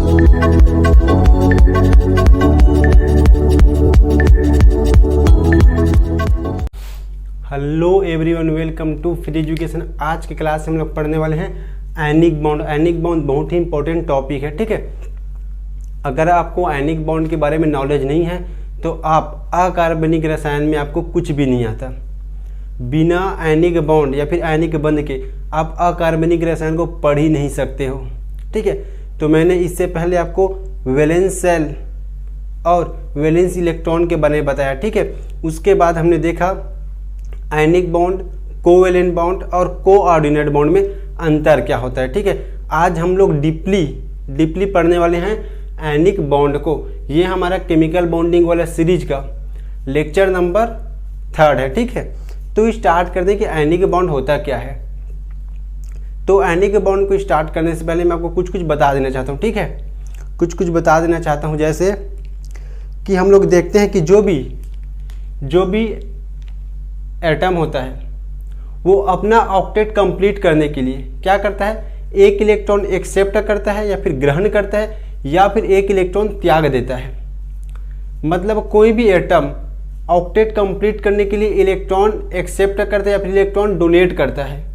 Hello everyone, welcome to free education. आज की class में हम लोग पढ़ने वाले हैं आयनिक बॉन्ड। आयनिक बॉन्ड बहुत ही इंपॉर्टेंट टॉपिक है, ठीक है। अगर आपको आयनिक बॉन्ड के बारे में नॉलेज नहीं है तो आप अकार्बनिक रसायन में आपको कुछ भी नहीं आता। बिना आयनिक बॉन्ड या फिर आयनिक बंध के आप अकार्बनिक रसायन को पढ़ ही नहीं सकते हो, ठीक है। तो मैंने इससे पहले आपको वैलेंस शेल और वैलेंस इलेक्ट्रॉन के बारे में बताया, ठीक है। उसके बाद हमने देखा आयनिक बॉन्ड, कोवैलेंट बॉन्ड और कोऑर्डिनेट बॉन्ड में अंतर क्या होता है, ठीक है। आज हम लोग डीपली पढ़ने वाले हैं आयनिक बॉन्ड को। ये हमारा केमिकल बॉन्डिंग वाला सीरीज का लेक्चर नंबर 3 है, ठीक है। तो स्टार्ट कर दें कि आयनिक बॉन्ड होता क्या है। तो आयनिक बॉन्ड को स्टार्ट करने से पहले मैं आपको कुछ बता देना चाहता हूँ, ठीक है। कुछ बता देना चाहता हूँ, जैसे कि हम लोग देखते हैं कि जो भी एटम होता है वो अपना ऑक्टेट कंप्लीट करने के लिए क्या करता है, एक इलेक्ट्रॉन एक्सेप्ट करता है या फिर ग्रहण करता है या फिर एक इलेक्ट्रॉन त्याग देता है। मतलब कोई भी एटम ऑक्टेट कंप्लीट करने के लिए इलेक्ट्रॉन एक्सेप्ट करता है या फिर इलेक्ट्रॉन डोनेट करता है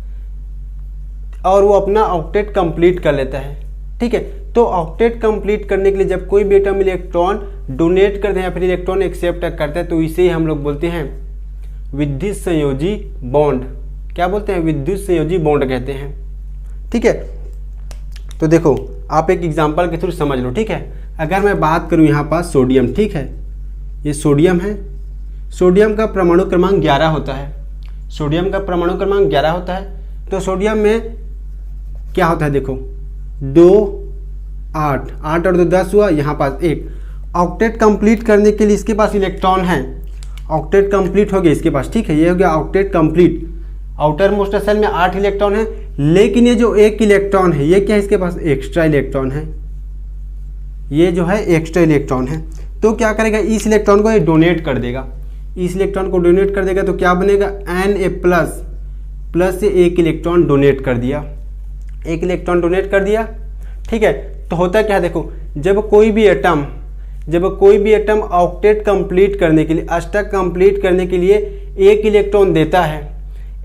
और वो अपना ऑक्टेट कंप्लीट कर लेता है, ठीक है। तो ऑक्टेट कंप्लीट करने के लिए जब कोई भी एटम इलेक्ट्रॉन डोनेट करते हैं या फिर इलेक्ट्रॉन एक्सेप्ट करता है तो इसे ही हम लोग बोलते हैं विद्युत संयोजी बॉन्ड। क्या बोलते हैं? विद्युत संयोजी बॉन्ड कहते हैं, ठीक है। तो देखो आप एक एग्जांपल के थ्रू समझ लो, ठीक है। अगर मैं बात करूं यहाँ पास सोडियम, ठीक है, ये सोडियम है। सोडियम का परमाणु क्रमांक 11 होता है। सोडियम का परमाणु क्रमांक 11 होता है। तो सोडियम में क्या होता है, देखो 2 8 8 और 2 10 हुआ, यहाँ पास 1। ऑक्टेट कंप्लीट करने के लिए इसके पास इलेक्ट्रॉन है। ऑक्टेट कंप्लीट हो गया इसके पास, ठीक है। ये हो गया octet complete. Outermost shell में 8 इलेक्ट्रॉन है, लेकिन ये जो 1 इलेक्ट्रॉन है ये क्या है, इसके पास एक्स्ट्रा इलेक्ट्रॉन है। ये जो है एक्स्ट्रा इलेक्ट्रॉन है। तो क्या करेगा, इस इलेक्ट्रॉन को ये डोनेट कर देगा। इस इलेक्ट्रॉन को डोनेट कर देगा तो क्या बनेगा, Na+ से 1 इलेक्ट्रॉन डोनेट कर दिया। 1 इलेक्ट्रॉन डोनेट कर दिया, ठीक है। तो होता क्या है, देखो जब कोई भी एटम ऑक्टेट कंप्लीट करने के लिए, अष्टक कंप्लीट करने के लिए 1 इलेक्ट्रॉन देता है,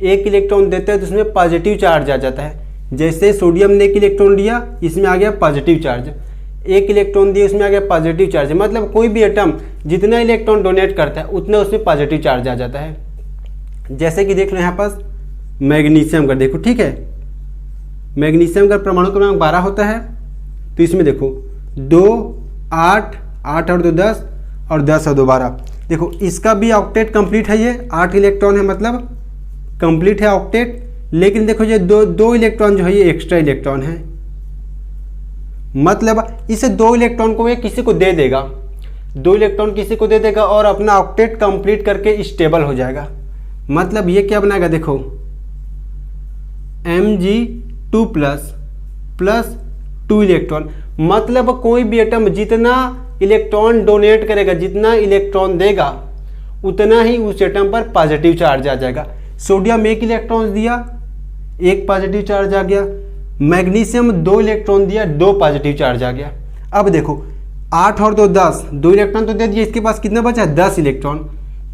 1 इलेक्ट्रॉन देता है तो उसमें पॉजिटिव चार्ज आ जाता है। जैसे सोडियम ने 1 इलेक्ट्रॉन दिया, इसमें आ गया पॉजिटिव चार्ज। 1 इलेक्ट्रॉन दिया, इसमें आ गया पॉजिटिव चार्ज। मतलब कोई भी एटम जितना इलेक्ट्रॉन डोनेट करता है उतना उसमें पॉजिटिव चार्ज आ जाता है। जैसे कि देख लो यहाँ पास मैग्नीशियम का, देखो ठीक है, मैग्नीशियम का परमाणु क्रमांक 12 होता है। तो इसमें देखो 2 8 8 और 2 10 और 10 और 2 12। देखो इसका भी ऑक्टेट कंप्लीट है, ये 8 इलेक्ट्रॉन है, मतलब कंप्लीट है ऑक्टेट। लेकिन देखो ये दो इलेक्ट्रॉन जो है ये एक्स्ट्रा इलेक्ट्रॉन है। मतलब इसे 2 इलेक्ट्रॉन को ये किसी को दे देगा, 2 इलेक्ट्रॉन किसी को दे देगा और अपना ऑक्टेट कंप्लीट करके स्टेबल हो जाएगा। मतलब ये क्या बनाएगा, देखो Mg2+ 2 इलेक्ट्रॉन। मतलब कोई भी एटम जितना इलेक्ट्रॉन डोनेट करेगा, जितना इलेक्ट्रॉन देगा, उतना ही उस एटम पर पॉजिटिव चार्ज आ जाएगा। सोडियम 1 इलेक्ट्रॉन दिया, 1 पॉजिटिव चार्ज आ गया। मैग्नीशियम 2 इलेक्ट्रॉन दिया, 2 पॉजिटिव चार्ज आ गया। अब देखो 8 और 2 10, 2 इलेक्ट्रॉन तो दे दिए, इसके पास कितना बचा है, 10 इलेक्ट्रॉन।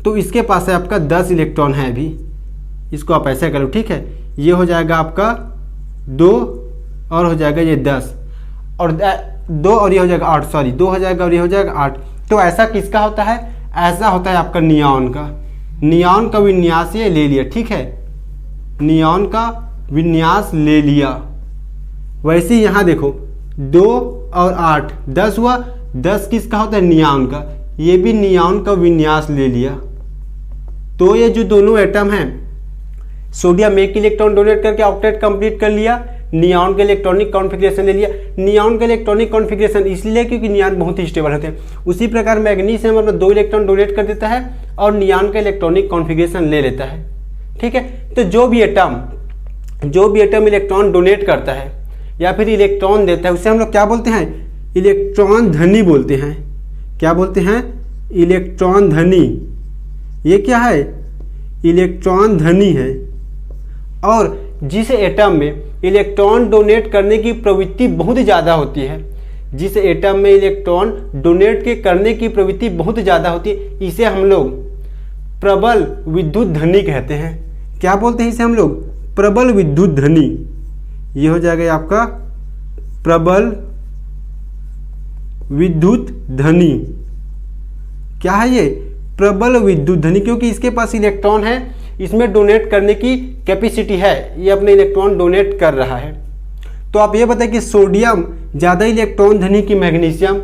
तो इसके पास है आपका 10 इलेक्ट्रॉन है अभी। इसको आप ऐसा करो, ठीक है। ये हो जाएगा आपका 2 और हो जाएगा ये 10 और 2 और ये हो जाएगा 8, सॉरी 2 हो जाएगा और ये हो जाएगा 8। तो ऐसा किसका होता है, ऐसा होता है आपका नियॉन का। नियॉन का विन्यास ये ले लिया, ठीक है, नियॉन का विन्यास ले लिया। वैसे ही यहाँ देखो 2 और 8 10 हुआ, 10 किसका होता है, नियॉन का। ये भी नियॉन का विन्यास ले लिया। तो ये जो दोनों एटम हैं, सोडियम 1 इलेक्ट्रॉन डोनेट करके ऑक्टेट कंप्लीट कर लिया, नियॉन का इलेक्ट्रॉनिक कॉन्फ़िगरेशन ले लिया। नियॉन का इलेक्ट्रॉनिक कॉन्फ़िगरेशन इसलिए क्योंकि नियॉन बहुत ही स्टेबल होते हैं। उसी प्रकार मैग्नीशियम अपना 2 इलेक्ट्रॉन डोनेट कर देता है और नियॉन का इलेक्ट्रॉनिक कॉन्फ़िगरेशन ले लेता है, ठीक है। तो जो भी एटम इलेक्ट्रॉन डोनेट करता है या फिर इलेक्ट्रॉन देता है उसे हम लोग क्या बोलते हैं, इलेक्ट्रॉन धनी बोलते हैं। क्या बोलते हैं, इलेक्ट्रॉन धनी। ये क्या है, इलेक्ट्रॉन धनी है। और जिस एटम में इलेक्ट्रॉन डोनेट करने की प्रवृत्ति बहुत ज़्यादा होती है, जिस एटम में इलेक्ट्रॉन डोनेट के करने की प्रवृत्ति बहुत ज़्यादा होती है, इसे हम लोग प्रबल विद्युत धनी कहते हैं। क्या बोलते हैं इसे हम लोग? प्रबल विद्युत धनी। ये हो जाएगा आपका प्रबल विद्युत धनी। क्या है ये? प्रबल विद्युत धनी, क्योंकि इसके पास इलेक्ट्रॉन है, इसमें डोनेट करने की कैपेसिटी है, ये अपने इलेक्ट्रॉन डोनेट कर रहा है। तो आप ये बताएं कि सोडियम ज़्यादा इलेक्ट्रॉन धनी कि मैग्नीशियम?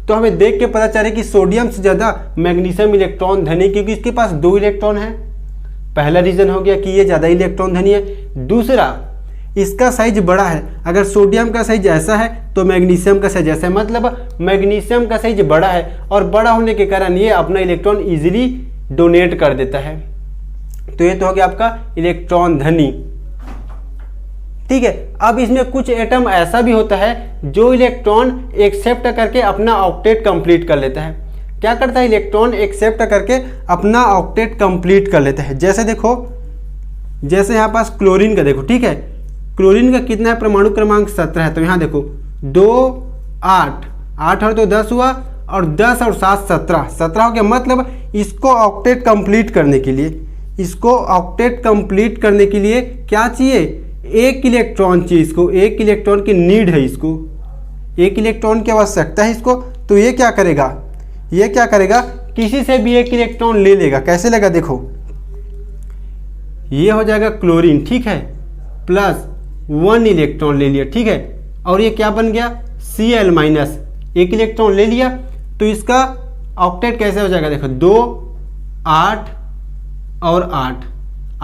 तो हमें देख के पता चले कि सोडियम से ज़्यादा मैग्नीशियम इलेक्ट्रॉन धनी, क्योंकि इसके पास 2 इलेक्ट्रॉन है। पहला रीज़न हो गया कि ये ज़्यादा इलेक्ट्रॉन धनी है। दूसरा, इसका साइज बड़ा है। अगर सोडियम का साइज ऐसा है तो मैग्नीशियम का साइज ऐसा है, मतलब मैग्नीशियम का साइज बड़ा है और बड़ा होने के कारण ये अपना इलेक्ट्रॉन इजीली डोनेट कर देता है। तो ये तो हो गया आपका इलेक्ट्रॉन धनी। ठीक है, अब इसमें कुछ एटम ऐसा भी होता है जो इलेक्ट्रॉन एक्सेप्ट करके अपना ऑक्टेट कंप्लीट कर लेता है। क्या करता है? इलेक्ट्रॉन एक्सेप्ट करके अपना ऑक्टेट कंप्लीट कर लेता है। जैसे देखो, जैसे यहाँ पास क्लोरीन का देखो, ठीक है, क्लोरीन का कितना है? परमाणु क्रमांक 17 है। तो यहाँ देखो 2 8 8 और 2 10 हुआ, और 10 और 7 17 17 हो गया। मतलब इसको ऑक्टेट कंप्लीट करने के लिए, इसको ऑक्टेट कंप्लीट करने के लिए क्या चाहिए? 1 इलेक्ट्रॉन चाहिए इसको। 1 इलेक्ट्रॉन की नीड है इसको, 1 इलेक्ट्रॉन की आवश्यकता है इसको। तो ये क्या करेगा? ये क्या करेगा? किसी से भी 1 इलेक्ट्रॉन ले लेगा। कैसे लेगा? देखो, ये हो जाएगा क्लोरीन, ठीक है, प्लस 1 इलेक्ट्रॉन ले लिया, ठीक है, और ये क्या बन गया? Cl माइनस 1 इलेक्ट्रॉन ले लिया। तो इसका ऑक्टेट कैसे हो जाएगा? देखो 2 8 और 8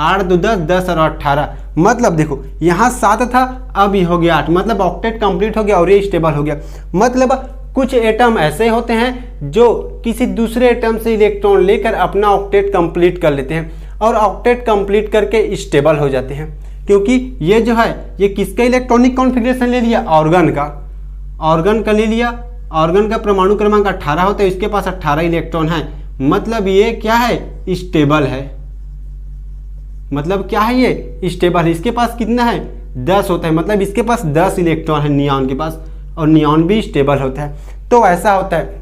8 2 10 10 और 18। मतलब देखो यहाँ 7 था, अब ये हो गया 8, मतलब ऑक्टेट कंप्लीट हो गया और ये स्टेबल हो गया। मतलब कुछ एटम ऐसे होते हैं जो किसी दूसरे एटम से इलेक्ट्रॉन लेकर अपना ऑक्टेट कंप्लीट कर लेते हैं और ऑक्टेट कंप्लीट करके स्टेबल हो जाते हैं, क्योंकि ये जो है ये किसका इलेक्ट्रॉनिक कॉन्फ़िगरेशन ले लिया? ऑर्गन का। ऑर्गन का ले लिया। ऑर्गन का परमाणु क्रमांक 18 होता है, इसके पास 18 इलेक्ट्रॉन है। मतलब ये क्या है? स्टेबल है। मतलब क्या है? ये स्टेबल है। इसके पास कितना है? 10 होता है, मतलब इसके पास 10 इलेक्ट्रॉन है नियॉन के पास, और नियॉन भी स्टेबल होता है। तो ऐसा होता है,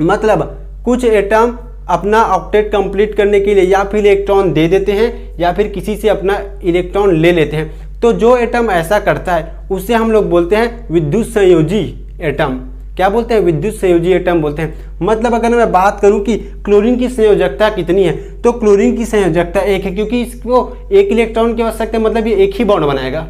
मतलब कुछ एटम अपना ऑक्टेट कंप्लीट करने के लिए या फिर इलेक्ट्रॉन दे देते हैं या फिर किसी से अपना इलेक्ट्रॉन ले लेते हैं। तो जो एटम ऐसा करता है उसे हम लोग बोलते हैं विद्युत संयोजी एटम। क्या बोलते हैं? विद्युत संयोजी एटम बोलते हैं। मतलब अगर मैं बात करूं कि क्लोरीन की संयोजकता कितनी है, तो क्लोरीन की संयोजकता 1 है, क्योंकि इसको 1 इलेक्ट्रॉन की आवश्यकता है, मतलब ये 1 ही बॉन्ड बनाएगा।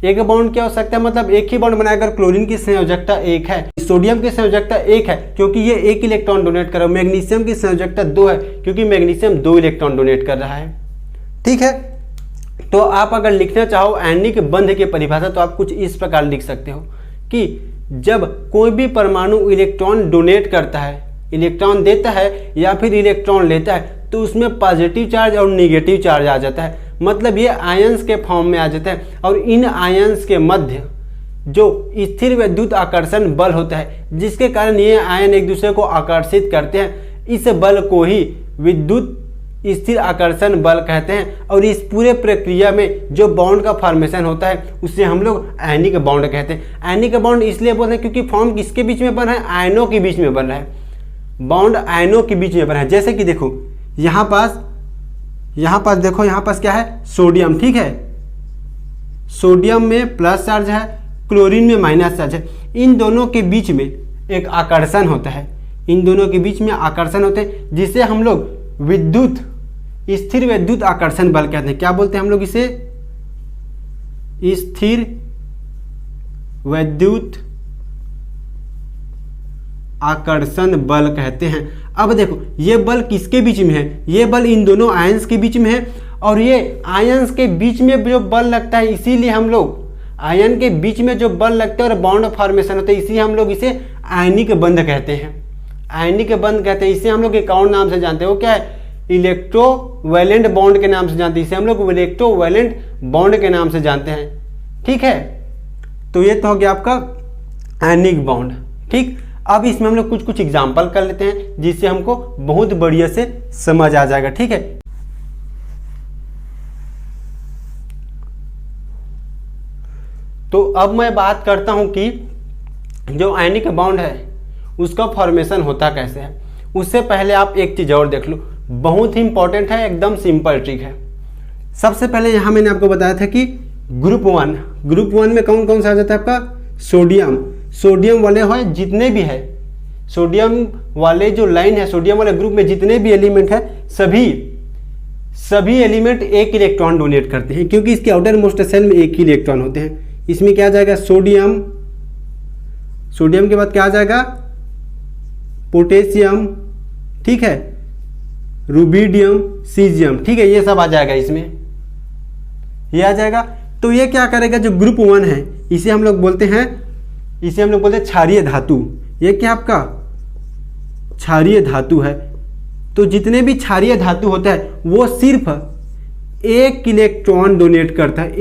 1 बॉन्ड की आवश्यकता है, मतलब 1 ही बॉन्ड बनाएगा। क्लोरीन की संयोजकता 1 है। सोडियम की संयोजकता 1 है, क्योंकि ये 1 इलेक्ट्रॉन डोनेट कर रहा है। मैग्नीशियम की संयोजकता 2 है, क्योंकि मैग्नीशियम 2 इलेक्ट्रॉन डोनेट कर रहा है। ठीक है, तो आप अगर लिखना चाहो आयनिक बंध की परिभाषा, तो आप कुछ इस प्रकार लिख सकते हो कि जब कोई भी परमाणु इलेक्ट्रॉन डोनेट करता है, इलेक्ट्रॉन देता है या फिर इलेक्ट्रॉन लेता है, तो उसमें पॉजिटिव चार्ज और निगेटिव चार्ज आ जाता है। मतलब ये आयंस के फॉर्म में आ जाता है, और इन आयंस के मध्य जो स्थिर विद्युत आकर्षण बल होता है, जिसके कारण ये आयन एक दूसरे को आकर्षित करते हैं, इस बल को ही विद्युत स्थिर आकर्षण बल कहते हैं। और इस पूरे प्रक्रिया में जो बॉन्ड का फॉर्मेशन होता है उसे हम लोग आयनिक बॉन्ड कहते हैं। आयनिक बॉन्ड इसलिए बोलते हैं क्योंकि फॉर्म किसके बीच में बन रहा है? आयनों के बीच में बन रहा है। बॉन्ड आयनों के बीच में बन रहा है। जैसे कि देखो यहाँ पास देखो, यहाँ पास क्या है? सोडियम। ठीक है, सोडियम में प्लस चार्ज है, क्लोरीन में माइनस चार्ज है। इन दोनों के बीच में एक आकर्षण होता है, इन दोनों के बीच में आकर्षण होते हैं, जिसे हम लोग स्थिर विद्युत आकर्षण बल कहते हैं। क्या बोलते हैं हम लोग इसे? स्थिर विद्युत आकर्षण बल कहते हैं। अब देखो ये बल किसके बीच में है? ये बल इन दोनों आयंस के बीच में है, और ये आयंस के बीच में जो बल लगता है, इसीलिए हम लोग आयन के बीच में जो बल लगता है और बॉन्ड फॉर्मेशन होता है, इसीलिए हम लोग इसे आयनिक बंध कहते हैं। आयनिक बंध कहते हैं। इसे हम लोग एक और नाम से जानते हैं, वो क्या है? इलेक्ट्रोवैलेंट बॉन्ड के नाम से जानते हैं। इसे हम लोग इलेक्ट्रोवैलेंट बॉन्ड के नाम से जानते हैं। ठीक है, तो ये तो हो गया आपका आयनिक बॉन्ड। ठीक, अब इसमें हम लोग कुछ कुछ एग्जाम्पल कर लेते हैं, जिससे हमको बहुत बढ़िया से समझ आ जाएगा। ठीक है, तो अब मैं बात करता हूं कि जो आयनिक बॉन्ड है उसका फॉर्मेशन होता कैसे है, उससे पहले आप एक चीज़ और देख लो, बहुत ही इंपॉर्टेंट है, एकदम सिंपल ट्रिक है। सबसे पहले यहाँ मैंने आपको बताया था कि ग्रुप वन में कौन कौन सा आ जाता है आपका, सोडियम वाले है जितने भी है, सोडियम वाले जो लाइन है, सोडियम वाले ग्रुप में जितने भी एलिमेंट है सभी एलिमेंट एक इलेक्ट्रॉन डोनेट करते हैं, क्योंकि इसके आउटर मोस्ट सेल में एक ही इलेक्ट्रॉन होते हैं। इसमें क्या आ जाएगा, सोडियम के बाद क्या आ जाएगा, पोटेशियम, ठीक है, रुबिडियम, सीजियम, ठीक है, ये सब आ जाएगा, इसमें ये आ जाएगा। तो ये क्या करेगा, जो ग्रुप 1 है इसे हम लोग बोलते हैं क्षारीय धातु। ये क्या आपका क्षारीय धातु है। तो जितने भी क्षारीय धातु होता है वो सिर्फ एक इलेक्ट्रॉन डोनेट करता है,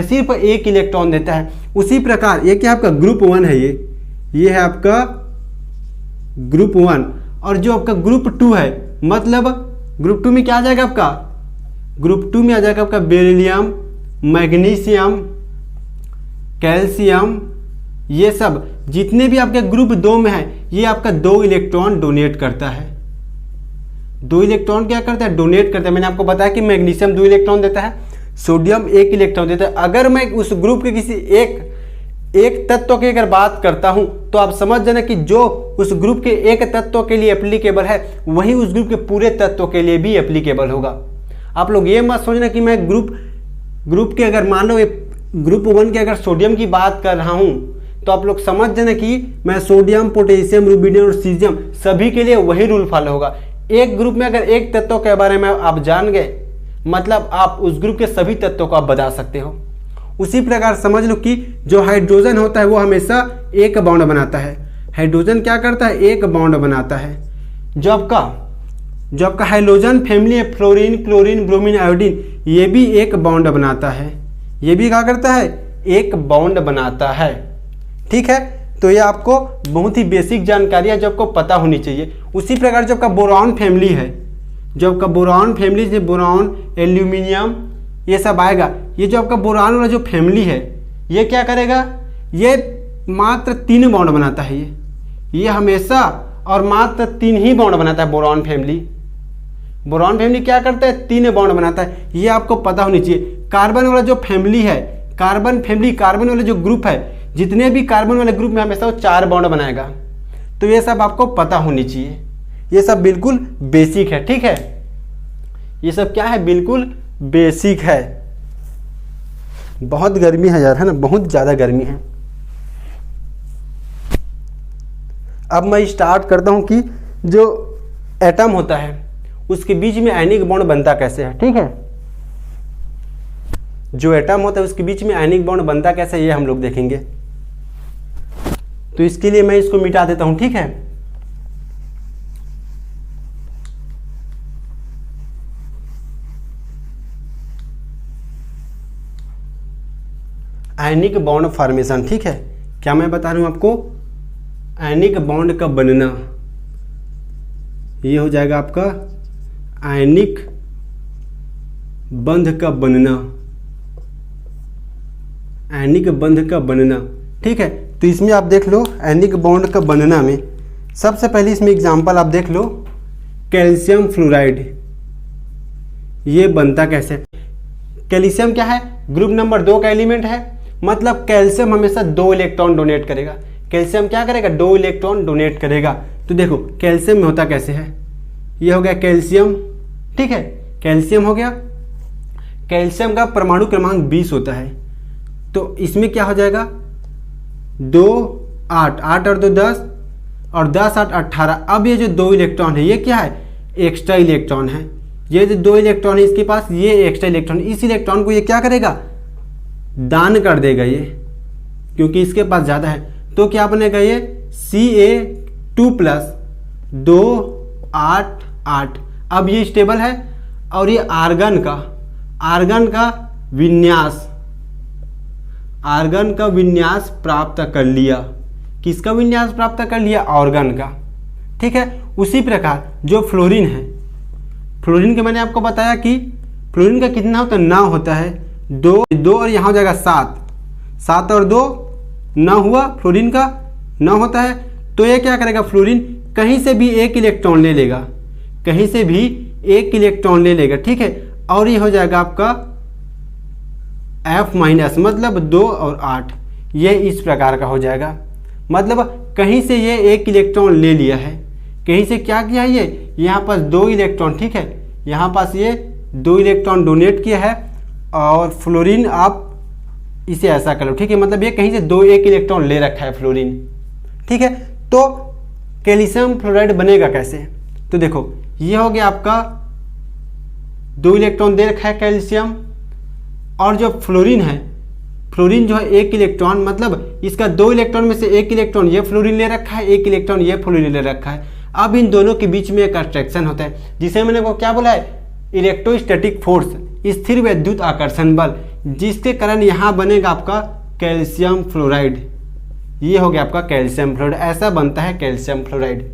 सिर्फ एक इलेक्ट्रॉन देता है। उसी प्रकार ये क्या आपका ग्रुप 1 है, ये है आपका ग्रुप 1। और जो आपका ग्रुप 2 है, मतलब ग्रुप 2 में क्या आ जाएगा आपका, ग्रुप 2 में आ जाएगा आपका बेरिलियम, मैग्नीशियम, कैल्शियम, ये सब जितने भी आपके ग्रुप 2 में है ये आपका 2 इलेक्ट्रॉन डोनेट करता है। 2 इलेक्ट्रॉन क्या करता है, डोनेट करता है। मैंने आपको बताया कि मैग्नीशियम 2 इलेक्ट्रॉन देता है, सोडियम 1 इलेक्ट्रॉन देता है। अगर मैं उस ग्रुप के किसी एक तत्व की अगर बात करता हूं तो आप समझ जाना कि जो उस ग्रुप के एक तत्व के लिए एप्लीकेबल है वही उस ग्रुप के पूरे तत्व के लिए भी एप्लीकेबल होगा। आप लोग ये मत सोचना कि मैं ग्रुप के अगर मान लो ग्रुप 1 के अगर सोडियम की बात कर रहा हूं तो आप लोग समझ जाना कि मैं सोडियम, पोटेशियम, रुबिडियम और सीजियम सभी के लिए वही रूल फॉलो होगा। एक ग्रुप में अगर एक तत्व के बारे में आप जान गए मतलब आप उस ग्रुप के सभी तत्वों को आप बता सकते हो। उसी प्रकार समझ लो कि जो हाइड्रोजन होता है वो हमेशा एक बॉन्ड बनाता है। हाइड्रोजन क्या करता है, एक बॉन्ड बनाता है। जो आपका हाइड्रोजन फैमिली है, फ्लोरीन, क्लोरीन, ब्रोमीन, आयोडीन, ये भी एक बॉन्ड बनाता है। ये भी क्या करता है, एक बॉन्ड बनाता है। ठीक है, तो ये आपको बहुत ही बेसिक जानकारी है जो आपको पता होनी चाहिए। उसी प्रकार जो आपका बोरॉन फैमिली है, जो आपका बोरॉन फैमिली से बोरॉन, एल्यूमिनियम ये सब आएगा। ये जो आपका बोरॉन वाला जो फैमिली है ये क्या करेगा, ये मात्र 3 बॉन्ड बनाता है। ये हमेशा और मात्र 3 ही बॉन्ड बनाता है। बोरॉन फैमिली क्या करता है, 3 बॉन्ड बनाता है। ये आपको पता होनी चाहिए। कार्बन वाला जो फैमिली है, कार्बन वाले जो ग्रुप है, जितने भी कार्बन वाले ग्रुप में हमेशा वो 4 बॉन्ड बनाएगा। तो ये सब आपको पता होनी चाहिए। ये सब बिल्कुल बेसिक है। ठीक है, ये सब क्या है, बिल्कुल बेसिक है। बहुत गर्मी है यार, है ना, बहुत ज़्यादा गर्मी है। अब मैं स्टार्ट करता हूँ कि जो एटम होता है उसके बीच में आयनिक बॉन्ड बनता कैसे है। ठीक है, जो एटम होता है उसके बीच में आयनिक बॉन्ड बनता कैसे, ये हम लोग देखेंगे। तो इसके लिए मैं इसको मिटा देता हूं। ठीक है, आयनिक बॉन्ड फॉर्मेशन। ठीक है, क्या मैं बता रहा हूं आपको, आयनिक बॉन्ड का बनना, ये हो जाएगा आपका आयनिक बंध का बनना, आयनिक बंध का बनना। ठीक है, तो इसमें आप देख लो आयनिक बॉन्ड का बनना में सबसे पहले इसमें एग्जांपल आप देख लो, कैल्शियम फ्लोराइड। ये बनता कैसे, कैल्शियम क्या है, ग्रुप नंबर 2 का एलिमेंट है। मतलब कैल्शियम हमेशा 2 इलेक्ट्रॉन डोनेट करेगा। कैल्शियम क्या करेगा, 2 इलेक्ट्रॉन डोनेट करेगा। तो देखो कैल्शियम में होता कैसे है, ये हो गया कैल्शियम। ठीक है, कैल्शियम हो गया। कैल्शियम का परमाणु क्रमांक 20 होता है। तो इसमें क्या हो जाएगा, 2 8 8 और 2 10 और 10 8 18। अब ये जो 2 इलेक्ट्रॉन है ये क्या है, एक्स्ट्रा इलेक्ट्रॉन है। ये जो 2 इलेक्ट्रॉन है इसके पास, ये एक्स्ट्रा इलेक्ट्रॉन, इस इलेक्ट्रॉन को ये क्या करेगा, दान कर देगा ये, क्योंकि इसके पास ज़्यादा है। तो क्या बनेगा, ये Ca2 + 2 8 8। अब ये स्टेबल है और ये आर्गन का विन्यास प्राप्त कर लिया। किसका विन्यास प्राप्त कर लिया, ऑर्गन का। ठीक है, उसी प्रकार जो फ्लोरीन है, फ्लोरीन के मैंने आपको बताया कि फ्लोरीन का कितना होता है, 9 होता है। 2 और यहाँ हो जाएगा 7। 7 और 2 9 हुआ, फ्लोरीन का 9 होता है। तो ये क्या करेगा, फ्लोरीन कहीं से भी एक इलेक्ट्रॉन ले लेगा, कहीं से भी एक इलेक्ट्रॉन ले लेगा, ठीक है। और ये हो जाएगा आपका F- मतलब 2 और 8, ये इस प्रकार का हो जाएगा। मतलब कहीं से ये एक इलेक्ट्रॉन ले लिया है, कहीं से क्या किया है, ये यहाँ पास 2 इलेक्ट्रॉन, ठीक है, यहाँ पास ये 2 इलेक्ट्रॉन डोनेट किया है। और फ्लोरीन आप इसे ऐसा कर लो, ठीक है, मतलब ये कहीं से एक इलेक्ट्रॉन ले रखा है फ्लोरीन, ठीक है। तो कैल्शियम फ्लोराइड बनेगा कैसे, तो देखो ये हो गया आपका 2 इलेक्ट्रॉन दे रखा है कैल्शियम, और जो फ्लोरीन है, फ्लोरीन जो है 1 इलेक्ट्रॉन, मतलब इसका 2 इलेक्ट्रॉन में से 1 इलेक्ट्रॉन ये फ्लोरीन ले रखा है, 1 इलेक्ट्रॉन ये फ्लोरीन ले रखा है। अब इन दोनों के बीच में एक अट्रैक्शन होता है, जिसे मैंने को क्या बोला है, इलेक्ट्रोस्टैटिक फोर्स, स्थिर विद्युत आकर्षण बल, जिसके कारण यहाँ बनेगा आपका कैल्शियम फ्लोराइड। ये हो गया आपका कैल्शियम फ्लोराइड, ऐसा बनता है कैल्शियम फ्लोराइड।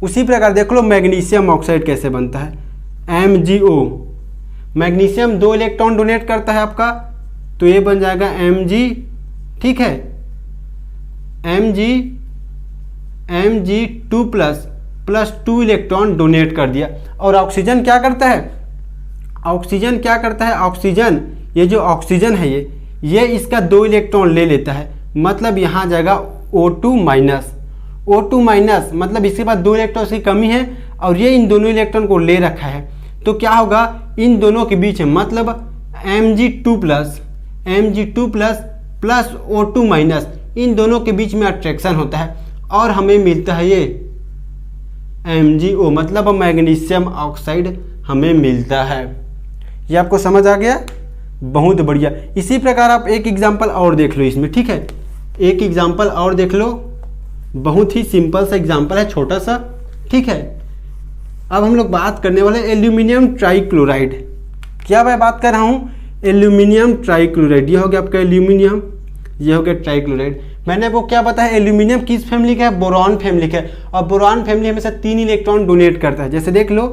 उसी प्रकार देख लो मैग्नीशियम ऑक्साइड कैसे बनता है, MgO। मैग्नीशियम 2 इलेक्ट्रॉन डोनेट करता है आपका, तो ये बन जाएगा Mg, ठीक है, Mg2 प्लस 2 इलेक्ट्रॉन डोनेट कर दिया। और ऑक्सीजन क्या करता है, ऑक्सीजन क्या करता है, ऑक्सीजन, ये जो ऑक्सीजन है ये इसका 2 इलेक्ट्रॉन ले लेता है, मतलब यहाँ जाएगा O2 माइनस, मतलब इसके पास 2 इलेक्ट्रॉन की कमी है और ये इन दोनों इलेक्ट्रॉन को ले रखा है। तो क्या होगा, इन दोनों के बीच मतलब Mg2 प्लस O2 माइनस, इन दोनों के बीच में अट्रैक्शन होता है और हमें मिलता है ये MgO, मतलब मैग्नीशियम ऑक्साइड हमें मिलता है। ये आपको समझ आ गया, बहुत बढ़िया। इसी प्रकार आप एक एग्जांपल और देख लो इसमें, ठीक है, एक एग्जांपल और देख लो, बहुत ही सिंपल सा एग्जांपल है, छोटा सा, ठीक है। अब हम लोग बात करने वाले एल्यूमिनियम ट्राइक्लोराइड। क्या मैं बात कर रहा हूँ, एल्यूमिनियम ट्राइक्लोराइड। ये हो गया आपका एल्यूमिनियम, ये हो गया ट्राइक्लोराइड। मैंने आपको क्या बताया, एल्यूमिनियम किस फैमिली का है, बोरॉन फैमिली का है, और बोरॉन फैमिली हमेशा 3 इलेक्ट्रॉन डोनेट करता है। जैसे देख लो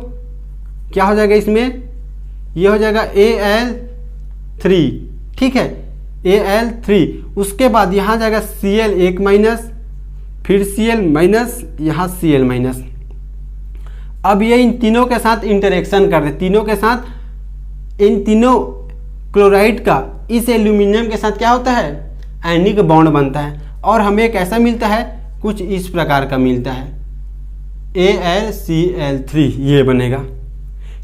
क्या हो जाएगा इसमें, ये हो जाएगा Al3, ठीक है, Al3। उसके बाद यहाँ जाएगा Cl1 माइनस, फिर Cl माइनस, यहाँ Cl माइनस। अब ये इन तीनों के साथ इंटरेक्शन कर रहे, तीनों के साथ, इन तीनों क्लोराइड का इस एल्यूमिनियम के साथ क्या होता है, आयनिक बॉन्ड बनता है, और हमें एक ऐसा मिलता है, कुछ इस प्रकार का मिलता है, AlCl3 ये बनेगा,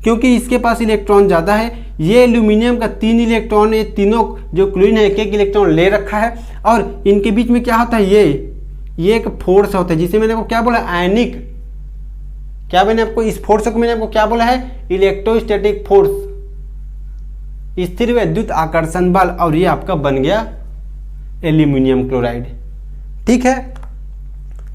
क्योंकि इसके पास इलेक्ट्रॉन ज़्यादा है। ये एल्यूमिनियम का 3 इलेक्ट्रॉन, ये तीनों जो क्लोरीन है 1 इलेक्ट्रॉन ले रखा है, और इनके बीच में क्या होता है, ये एक फोर्स होता है, जिसे मैंने आपको क्या बोला, आयनिक, क्या मैंने आपको इस फोर्स को मैंने आपको क्या बोला है, इलेक्ट्रोस्टैटिक फोर्स, स्थिर विद्युत आकर्षण बल, और ये आपका बन गया एल्यूमिनियम क्लोराइड, ठीक है।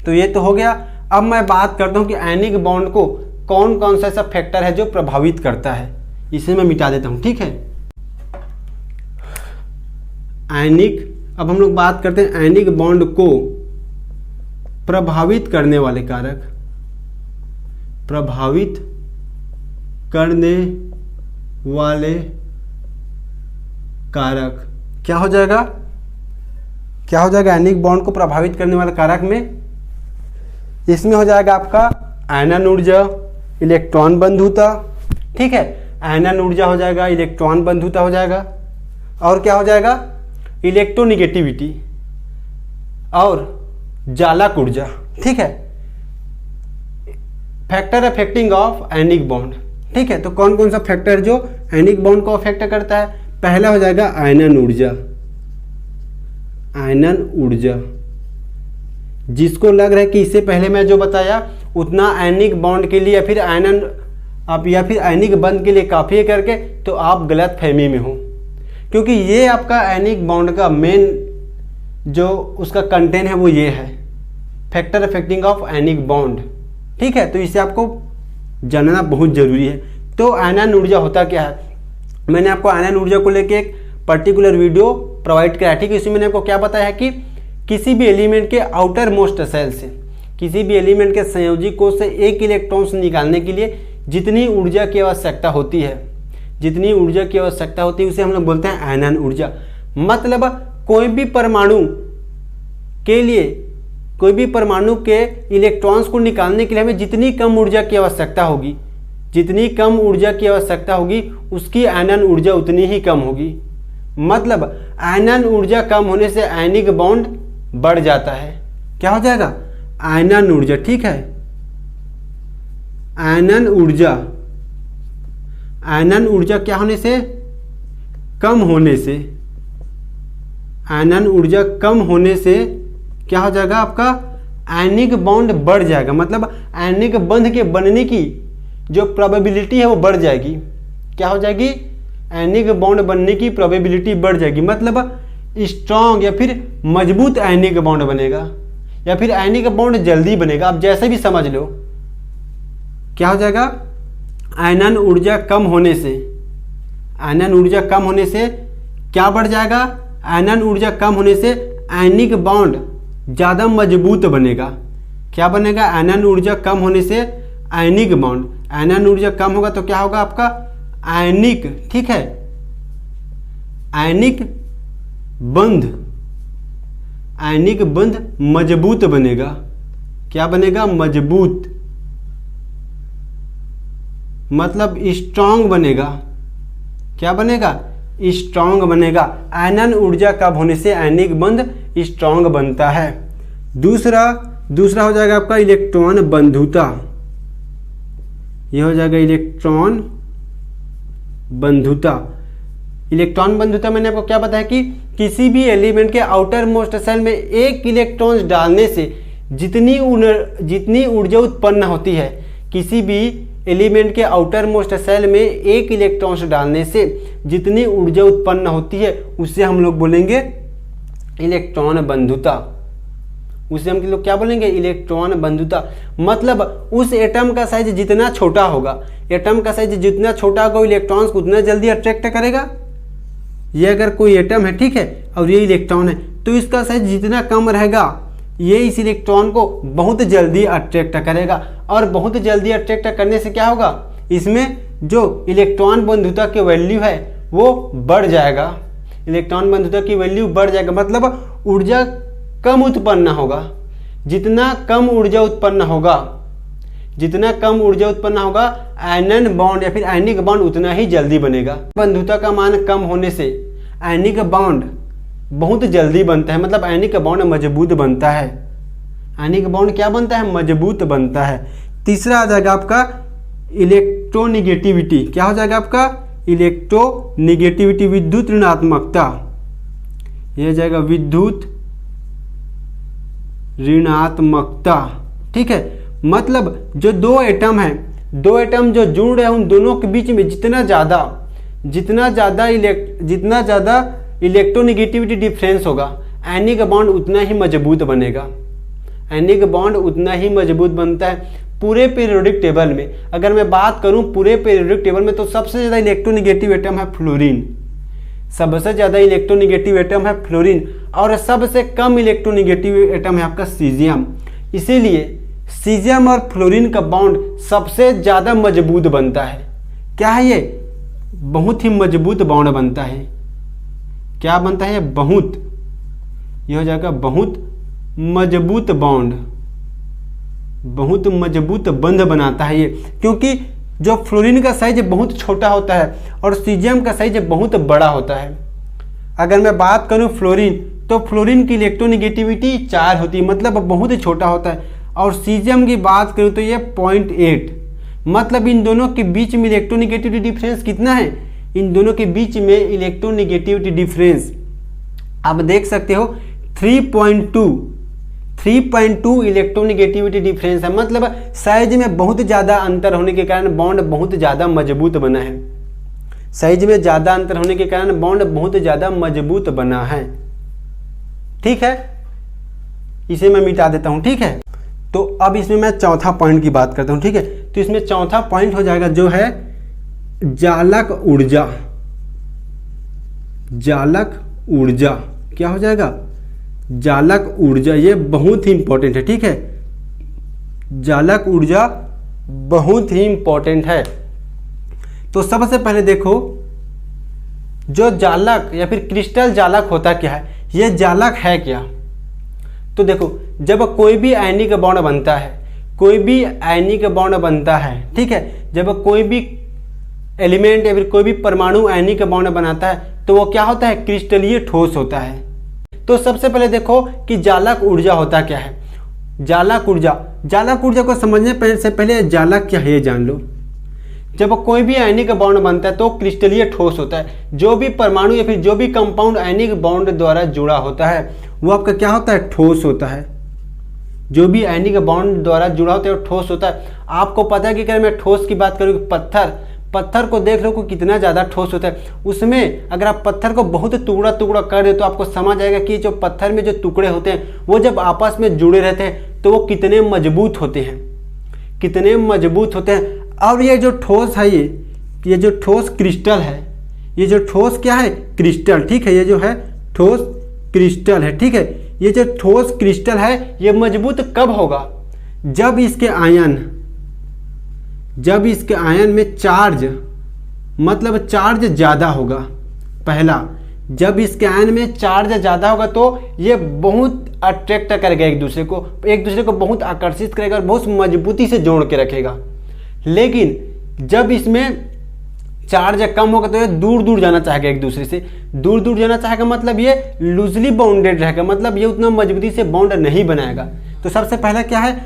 तो ये तो हो गया। अब मैं बात करता हूँ कि आयनिक बॉन्ड को कौन कौन सा ऐसा फैक्टर है जो प्रभावित करता है, इसे मैं मिटा देता हूँ, ठीक है। आयनिक, अब हम लोग बात करते हैं आयनिक बॉन्ड को प्रभावित करने वाले कारक, प्रभावित करने वाले कारक क्या हो जाएगा, क्या हो जाएगा, आयनिक बॉन्ड को प्रभावित करने वाले कारक में, इसमें हो जाएगा आपका आयनन ऊर्जा, इलेक्ट्रॉन बंधुता, ठीक है, आयनन ऊर्जा हो जाएगा, इलेक्ट्रॉन बंधुता हो जाएगा, और क्या हो जाएगा, इलेक्ट्रोनिगेटिविटी और जालक ऊर्जा, ठीक है। Factor affecting of ionic bond, ठीक है। तो कौन कौन सा फैक्टर जो आयनिक बॉन्ड को अफेक्ट करता है, पहला हो जाएगा आयनन ऊर्जा, आयनन ऊर्जा, जिसको लग रहा है कि इससे पहले मैं जो बताया उतना आयनिक बॉन्ड के लिए या फिर आयनिक बंध के लिए काफ़ी है करके, तो आप गलत फहमी में हो, क्योंकि ये आपका आयनिक बॉन्ड का मेन जो उसका कंटेंट है वो ये है, factor affecting of ionic bond, ठीक है। तो इसे आपको जानना बहुत जरूरी है। तो आयनन ऊर्जा होता क्या है, मैंने आपको आयनन ऊर्जा को लेके एक पर्टिकुलर वीडियो प्रोवाइड कराया, ठीक है। इसमें मैंने आपको क्या बताया है कि किसी भी एलिमेंट के आउटर मोस्ट सेल से, किसी भी एलिमेंट के संयोजी कोश से 1 इलेक्ट्रॉन निकालने के लिए जितनी ऊर्जा की आवश्यकता होती है, जितनी ऊर्जा की आवश्यकता होती है उसे हम लोग बोलते हैं आयनन ऊर्जा। मतलब कोई भी परमाणु के इलेक्ट्रॉन्स को निकालने के लिए हमें जितनी कम ऊर्जा की आवश्यकता होगी उसकी आयनन ऊर्जा उतनी ही कम होगी। मतलब आयनन ऊर्जा कम होने से आयनिक बॉन्ड बढ़ जाता है। क्या हो जाएगा? आयनन ऊर्जा। ठीक है, आयनन ऊर्जा क्या होने से? कम होने से। आयनन ऊर्जा कम होने से क्या हो जाएगा आपका? आयनिक बॉन्ड बढ़ जाएगा। मतलब आयनिक बंध के बनने की जो प्रोबेबिलिटी है वो बढ़ जाएगी। क्या हो जाएगी? आयनिक बॉन्ड बनने की प्रोबेबिलिटी बढ़ जाएगी। मतलब स्ट्रॉन्ग या फिर मजबूत आयनिक बॉन्ड बनेगा, या फिर आयनिक बॉन्ड जल्दी बनेगा, आप जैसे भी समझ लो। क्या हो जाएगा? आयनन ऊर्जा कम होने से क्या बढ़ जाएगा? आयनन ऊर्जा कम होने से आयनिक बॉन्ड ज़्यादा मजबूत बनेगा। क्या बनेगा? आयनन ऊर्जा कम होने से आयनिक बॉन्ड। आयनन ऊर्जा कम होगा तो क्या होगा आपका? आयनिक। ठीक है, आयनिक बंध मजबूत बनेगा। क्या बनेगा? मजबूत, मतलब स्ट्रांग बनेगा। क्या बनेगा? स्ट्रांग बनेगा। आयनन ऊर्जा कम होने से आयनिक बंध स्ट्रांग बनता है। दूसरा हो जाएगा आपका इलेक्ट्रॉन बंधुता। यह हो जाएगा इलेक्ट्रॉन बंधुता। इलेक्ट्रॉन बंधुता मैंने आपको क्या बताया कि किसी भी एलिमेंट के आउटर मोस्ट सेल में एक इलेक्ट्रॉन डालने से जितनी ऊर्जा उत्पन्न होती है, किसी भी एलिमेंट के आउटर मोस्ट सेल में एक इलेक्ट्रॉन डालने से जितनी ऊर्जा उत्पन्न होती है उसे हम लोग बोलेंगे इलेक्ट्रॉन बंधुता। उसे हम लोग क्या बोलेंगे? इलेक्ट्रॉन बंधुता। मतलब उस एटम का साइज जितना छोटा होगा, इलेक्ट्रॉन्स को उतना जल्दी अट्रैक्ट करेगा। ये अगर कोई एटम है, ठीक है, और ये इलेक्ट्रॉन है, तो इसका साइज जितना कम रहेगा ये इस इलेक्ट्रॉन को बहुत जल्दी अट्रैक्ट करेगा। और बहुत जल्दी अट्रैक्ट करने से क्या होगा? इसमें जो इलेक्ट्रॉन बंधुता की वैल्यू है वो बढ़ जाएगा। इलेक्ट्रॉन बंधुता की वैल्यू बढ़ जाएगा, मतलब ऊर्जा कम उत्पन्न होगा। जितना कम ऊर्जा उत्पन्न होगा आयनन बॉन्ड या फिर आयनिक बॉन्ड उतना ही जल्दी बनेगा। बंधुता का मान कम होने से आयनिक बॉन्ड बहुत जल्दी बनता है। मतलब आयनिक बॉन्ड मजबूत बनता है। आयनिक बॉन्ड क्या बनता है? मजबूत बनता है। तीसरा आ जाएगा आपका इलेक्ट्रोनिगेटिविटी। क्या हो जाएगा आपका? इलेक्ट्रोनिगेटिविटी, विद्युत ऋणात्मकता। यह हो जाएगा विद्युत ऋणात्मकता। ठीक है, मतलब जो दो एटम जो जुड़ रहे हैं उन दोनों के बीच में जितना ज़्यादा इलेक्ट्रोनिगेटिविटी डिफरेंस होगा, आयनिक बॉन्ड उतना ही मजबूत बनेगा। आयनिक बॉन्ड उतना ही मजबूत बनता है। पूरे पीरियोडिक टेबल में अगर मैं बात करूं, पूरे पीरियोडिक टेबल में तो सबसे ज़्यादा इलेक्ट्रोनिगेटिव एटम है फ्लोरीन। सबसे ज़्यादा इलेक्ट्रोनिगेटिव एटम है फ्लोरीन और सबसे कम इलेक्ट्रोनिगेटिव एटम है आपका सीजियम। इसीलिए सीजियम और फ्लोरीन का बॉन्ड सबसे ज़्यादा मजबूत बनता है। क्या है ये? बहुत ही मजबूत बॉन्ड बनता है। क्या बनता है? बहुत। यह हो जाएगा बहुत मजबूत बॉन्ड, बहुत मजबूत बंध बनाता है ये, क्योंकि जो फ्लोरीन का साइज बहुत छोटा होता है और सीजियम का साइज बहुत बड़ा होता है। अगर मैं बात करूं फ्लोरीन, तो फ्लोरीन की इलेक्ट्रोनिगेटिविटी 4 होती है, मतलब बहुत छोटा होता है। और सीजियम की बात करूं तो ये 0.8, मतलब इन दोनों के बीच में इलेक्ट्रोनिगेटिविटी डिफरेंस कितना है? इन दोनों के बीच में इलेक्ट्रोनिगेटिविटी डिफरेंस आप देख सकते हो 3.2 इलेक्ट्रोनिगेटिविटी डिफरेंस है। मतलब साइज में बहुत ज़्यादा अंतर होने के कारण बॉन्ड बहुत ज़्यादा मजबूत बना है। साइज में ज़्यादा अंतर होने के कारण बॉन्ड बहुत ज़्यादा मजबूत बना है। ठीक है, इसे मैं मिटा देता हूँ। ठीक है, तो अब इसमें मैं चौथा पॉइंट की बात करता हूँ। ठीक है, तो इसमें चौथा पॉइंट हो जाएगा जो है जालक ऊर्जा। जालक ऊर्जा क्या हो जाएगा? जालक ऊर्जा। ये बहुत ही इंपॉर्टेंट है। ठीक है, जालक ऊर्जा बहुत ही इंपॉर्टेंट है। तो सबसे पहले देखो, जो जालक या फिर क्रिस्टल जालक होता क्या है? ये जालक है क्या? तो देखो, जब कोई भी आयनिक बॉन्ड बनता है, कोई भी आयनिक बॉन्ड बनता है, ठीक है, जब कोई भी एलिमेंट या फिर कोई भी परमाणु आयनिक बॉन्ड बनाता है तो वो क्या होता है? क्रिस्टलीय ठोस होता है। तो सबसे पहले देखो कि जालक ऊर्जा होता क्या है। जालक ऊर्जा को समझने से पहले जालक क्या है ये जान लो। जब कोई भी आयनिक बॉन्ड बनता है तो क्रिस्टलीय ठोस होता है। जो भी परमाणु या फिर जो भी कंपाउंड आयनिक बॉन्ड द्वारा जुड़ा होता है वो आपका क्या होता है? ठोस होता है। जो भी आयनिक बॉन्ड द्वारा जुड़ा होता है वो ठोस होता है। आपको पता है कि अगर मैं ठोस की बात करूँ, पत्थर को देख लो को कितना ज़्यादा ठोस होता है। उसमें अगर आप पत्थर को बहुत टुकड़ा टुकड़ा कर दे तो आपको समझ आएगा कि जो पत्थर में जो टुकड़े होते हैं वो जब आपस में जुड़े रहते हैं तो वो कितने मजबूत होते हैं, कितने मजबूत होते हैं। और ये जो ठोस है, ये जो ठोस क्रिस्टल है, ये जो ठोस क्या है? क्रिस्टल, ठीक है। ये जो है ठोस क्रिस्टल है, ठीक है। ये जो ठोस क्रिस्टल है ये मजबूत कब होगा? जब इसके आयन में चार्ज, मतलब चार्ज ज़्यादा होगा। पहला, जब इसके आयन में चार्ज ज़्यादा होगा तो ये बहुत अट्रैक्ट करेगा एक दूसरे को बहुत आकर्षित करेगा और बहुत मजबूती से जोड़ के रखेगा। लेकिन जब इसमें चार्ज कम होगा तो ये दूर दूर जाना चाहेगा, एक दूसरे से दूर दूर जाना चाहेगा, मतलब ये लूजली बाउंडेड रहेगा, मतलब ये उतना मजबूती से बॉन्ड नहीं बनाएगा। तो सबसे पहला क्या है?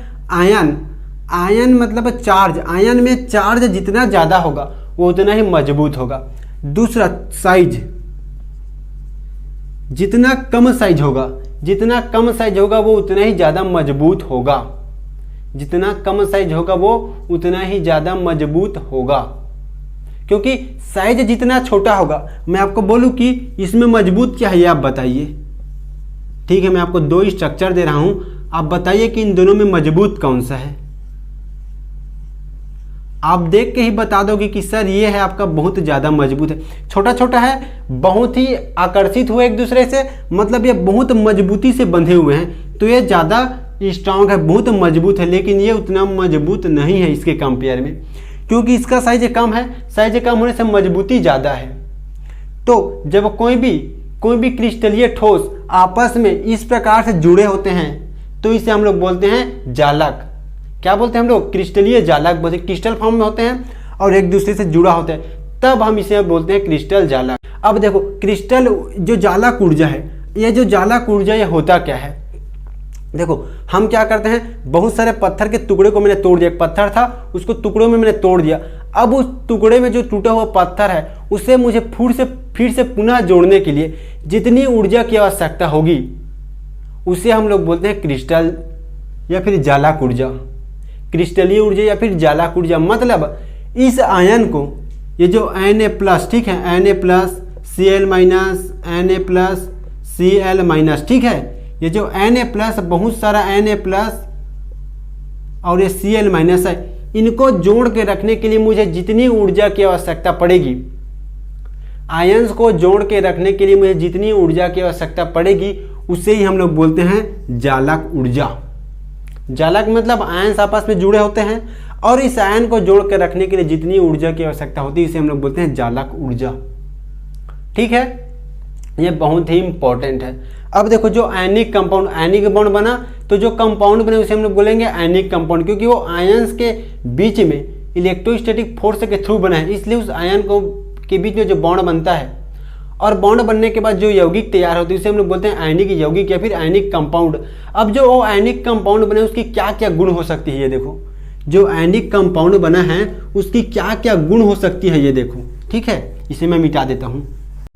आयन मतलब चार्ज। आयन में चार्ज जितना ज़्यादा होगा वो उतना ही मजबूत होगा। दूसरा, साइज। जितना कम साइज होगा वो उतना ही ज़्यादा मजबूत होगा। जितना कम साइज होगा वो उतना ही ज़्यादा मजबूत होगा, क्योंकि साइज जितना छोटा होगा। मैं आपको बोलूँ कि इसमें मजबूत क्या है ये आप बताइए, ठीक है। मैं आपको दो स्ट्रक्चर दे रहा हूँ, आप बताइए कि इन दोनों में मजबूत कौन सा है। आप देख के ही बता दोगे कि सर ये है आपका बहुत ज़्यादा मजबूत है। छोटा छोटा है, बहुत ही आकर्षित हुए एक दूसरे से, मतलब ये बहुत मजबूती से बंधे हुए हैं, तो ये ज़्यादा स्ट्रांग है, बहुत मजबूत है। लेकिन ये उतना मजबूत नहीं है इसके कंपेयर में, क्योंकि इसका साइज कम है। साइज कम होने से मजबूती ज़्यादा है। तो जब कोई भी क्रिस्टलीय ठोस आपस में इस प्रकार से जुड़े होते हैं तो इसे हम लोग बोलते हैं जालक। क्या बोलते हैं हम लोग? क्रिस्टलीय जालक बोलते हैं। क्रिस्टल फॉर्म में होते हैं और एक दूसरे से जुड़ा होता है, तब हम इसे बोलते हैं क्रिस्टल जालक। अब देखो, क्रिस्टल जो जालक ऊर्जा है, ये जो जालक ऊर्जा ये होता क्या है? देखो, हम क्या करते हैं, बहुत सारे पत्थर के टुकड़े को मैंने तोड़ दिया। एक पत्थर था, उसको टुकड़ों में मैंने तोड़ दिया। अब उस टुकड़े में जो टूटा हुआ पत्थर है उसे मुझे फिर से पुनः जोड़ने के लिए जितनी ऊर्जा की आवश्यकता होगी उसे हम लोग बोलते हैं क्रिस्टल या फिर जालक ऊर्जा। क्रिस्टलीय ऊर्जा या फिर जालक ऊर्जा, मतलब इस आयन को, ये जो Na+, ठीक है, Na+Cl- Na+Cl-, ठीक है, ये जो Na+, बहुत सारा Na+ और ये Cl- है, इनको जोड़ के रखने के लिए मुझे जितनी ऊर्जा की आवश्यकता पड़ेगी, आयंस को जोड़ के रखने के लिए मुझे जितनी ऊर्जा की आवश्यकता पड़ेगी उसे ही हम लोग बोलते हैं जालक ऊर्जा। जालक मतलब आयंस आपस में जुड़े होते हैं और इस आयन को जोड़ के रखने के लिए जितनी ऊर्जा की आवश्यकता होती है इसे हम लोग बोलते हैं जालक ऊर्जा। ठीक है, ये बहुत ही इंपॉर्टेंट है। अब देखो, जो आयनिक कंपाउंड, आयनिक बॉन्ड बना तो जो कंपाउंड बने उसे हम लोग बोलेंगे आयनिक कंपाउंड, क्योंकि वो आयंस के बीच में इलेक्ट्रोस्टैटिक फोर्स के थ्रू बना है, इसलिए उस आयन को के बीच में जो बॉन्ड बनता है और बॉन्ड बनने के बाद जो यौगिक तैयार होती है उसे हम लोग बोलते हैं आयनिक यौगिक या फिर आयनिक कंपाउंड। अब जो वो आयनिक कंपाउंड बने उसकी क्या क्या गुण हो सकती है, ये देखो, जो आयनिक कंपाउंड बना है उसकी क्या क्या गुण हो सकती है, ये देखो। ठीक है, इसे मैं मिटा देता हूँ।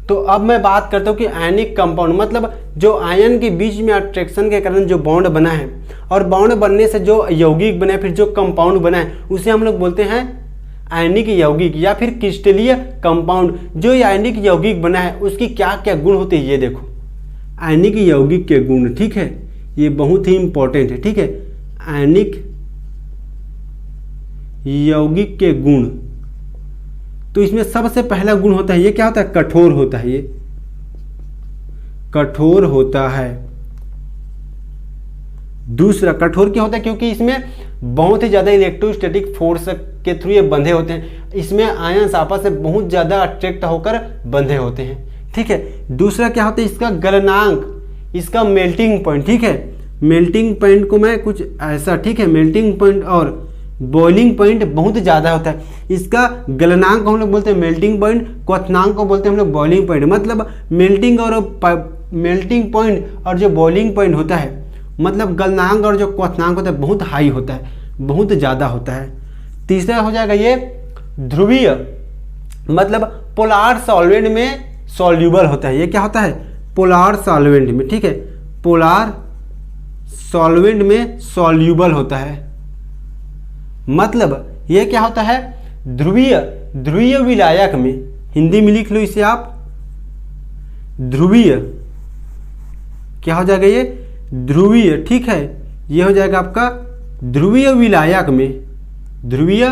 तो अब मैं बात करता हूँ कि आयनिक कंपाउंड मतलब जो आयन के बीच में अट्रैक्शन के कारण जो बॉन्ड बना है और बॉन्ड बनने से जो यौगिक बना है, फिर जो कंपाउंड बना है उसे हम लोग बोलते हैं आयनिक यौगिक या फिर क्रिस्टलीय कंपाउंड। जो आयनिक यौगिक बना है उसकी क्या क्या गुण होते हैं, ये देखो, आयनिक यौगिक के गुण। ठीक है, ये बहुत ही इंपॉर्टेंट है। ठीक है, आयनिक यौगिक के गुण, तो इसमें सबसे पहला गुण होता है, ये क्या होता है, कठोर होता है। ये कठोर होता है। दूसरा, कठोर क्या होता है, क्योंकि इसमें बहुत ही ज़्यादा इलेक्ट्रोस्टैटिक फोर्स के थ्रू ये बंधे होते हैं, इसमें आयंस आपस से बहुत ज़्यादा अट्रैक्ट होकर बंधे होते हैं। ठीक है, दूसरा क्या होता है, इसका गलनांक, इसका मेल्टिंग पॉइंट, ठीक है, मेल्टिंग पॉइंट को मैं कुछ ऐसा, ठीक है, मेल्टिंग पॉइंट और बॉइलिंग पॉइंट बहुत ज़्यादा होता है। इसका गलनांक को हम लोग बोलते हैं मेल्टिंग पॉइंट, क्वथनांक को बोलते हैं हम लोग बॉइलिंग पॉइंट। मतलब मेल्टिंग पॉइंट और जो बॉइलिंग पॉइंट होता है, मतलब गलनांक और जो क्वथनांक होता है बहुत हाई होता है, बहुत ज़्यादा होता है। तीसरा हो जाएगा ये ध्रुवीय, मतलब पोलार सॉल्वेंट में सॉल्यूबल होता है। ये क्या होता है? पोलार सॉल्वेंट में, ठीक है, पोलार सॉल्वेंट में सॉल्यूबल होता है। मतलब ये क्या होता है? ध्रुवीय विलायक में, हिंदी में लिख लो इसे आप, ध्रुवीय, क्या हो जाएगा ये? ध्रुवीय, ठीक है, ये हो जाएगा आपका ध्रुवीय विलायक में, ध्रुवीय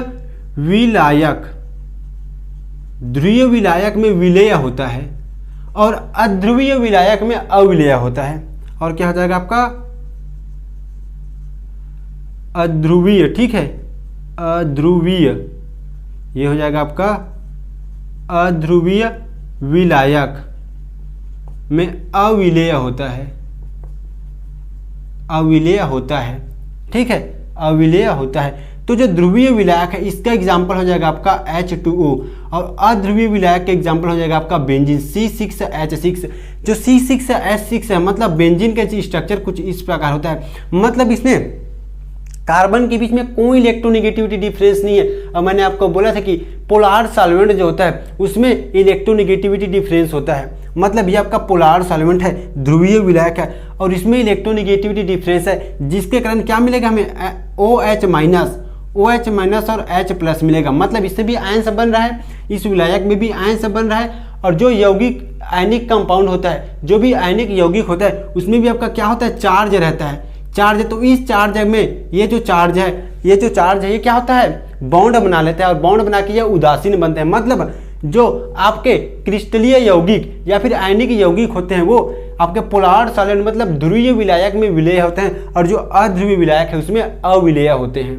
विलायक में विलेय होता है और अध्रुवीय विलायक में अविलेय होता है। और क्या हो जाएगा आपका? अध्रुवीय, ठीक है, अध्रुवीय, ये हो जाएगा आपका अध्रुवीय विलायक में अविलेय होता है, अविलेय होता है, ठीक है, अविलेय होता है। तो जो ध्रुवीय विलायक है इसका एग्जाम्पल हो जाएगा आपका H2O और अध्रुवीय विलायक का एग्जाम्पल हो जाएगा आपका बेंजीन C6H6। जो C6H6 है मतलब बेंजीन का स्ट्रक्चर कुछ इस प्रकार होता है, मतलब इसमें कार्बन के बीच में कोई इलेक्ट्रोनेगेटिविटी डिफरेंस नहीं है। और मैंने आपको बोला था कि पोलार सॉल्वेंट जो होता है उसमें इलेक्ट्रोनेगेटिविटी डिफरेंस होता है, मतलब ये आपका पोलार सॉल्वेंट है, ध्रुवीय विलायक है और इसमें इलेक्ट्रोनेगेटिविटी डिफरेंस है, जिसके कारण क्या मिलेगा हमें? OH माइनस और H+ मिलेगा। मतलब इससे भी आयन सब बन रहा है, इस विलायक में भी आयन सब बन रहा है। और जो यौगिक आयनिक कंपाउंड होता है, जो भी आयनिक यौगिक होता है उसमें भी आपका क्या होता है? चार्ज रहता है, चार्ज। तो इस चार्ज में ये जो चार्ज है ये क्या होता है? बॉन्ड बना लेता है और बॉन्ड बना के ये उदासीन बनते हैं। मतलब जो आपके क्रिस्टलीय यौगिक या फिर आयनिक यौगिक होते हैं वो आपके पोलार सॉल्वेंट मतलब ध्रुवीय विलायक में विलेय होते हैं और जो अध्रुवीय विलायक है उसमें अविलेय होते हैं।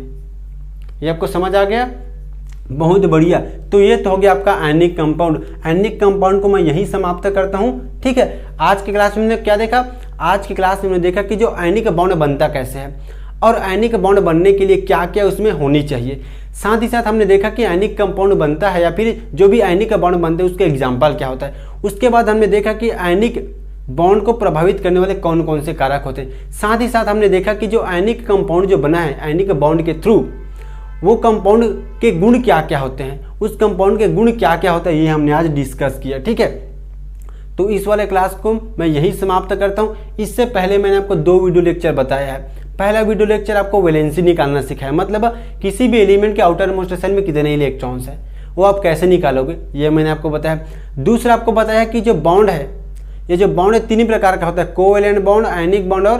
ये आपको समझ आ गया? बहुत बढ़िया। तो ये तो हो गया आपका आयनिक कंपाउंड। आयनिक कंपाउंड को मैं यही समाप्त करता हूँ, ठीक है। आज की क्लास में हमने क्या देखा? आज की क्लास में हमने देखा कि जो आयनिक बॉन्ड बनता कैसे है और आयनिक बॉन्ड बनने के लिए क्या क्या उसमें होनी चाहिए। साथ ही साथ हमने देखा कि आयनिक कंपाउंड बनता है या फिर जो भी आयनिक बॉन्ड बनते हैं उसके एग्जाम्पल क्या होता है। उसके बाद हमने देखा कि आयनिक बॉन्ड को प्रभावित करने वाले कौन कौन से कारक होते हैं। साथ ही साथ हमने देखा कि जो आयनिक कंपाउंड जो बना है आयनिक बॉन्ड के थ्रू, वो कंपाउंड के गुण क्या क्या होते हैं, उस कंपाउंड के गुण क्या क्या होता है, ये हमने आज डिस्कस किया, ठीक है। तो इस वाले क्लास को मैं यही समाप्त करता हूँ। इससे पहले मैंने आपको 2 वीडियो लेक्चर बताया है। पहला वीडियो लेक्चर आपको वैलेंसी निकालना सिखाया, मतलब किसी भी एलिमेंट के आउटर मोस्ट शेल में कितने इलेक्ट्रॉन्स हैं वो आप कैसे निकालोगे, ये मैंने आपको बताया। दूसरा आपको बताया कि जो बॉन्ड है, ये जो बॉन्ड है 3 प्रकार का होता है, कोवेलेंट बॉन्ड, आयनिक बॉन्ड और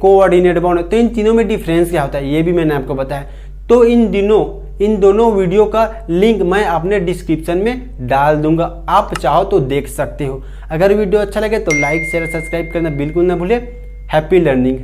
कोऑर्डिनेट बॉन्ड। तो इन तीनों में डिफरेंस क्या होता है ये भी मैंने आपको बताया। तो इन दोनों वीडियो का लिंक मैं अपने डिस्क्रिप्शन में डाल दूंगा, आप चाहो तो देख सकते हो। अगर वीडियो अच्छा लगे तो लाइक शेयर सब्सक्राइब करना बिल्कुल ना भूले। Happy learning.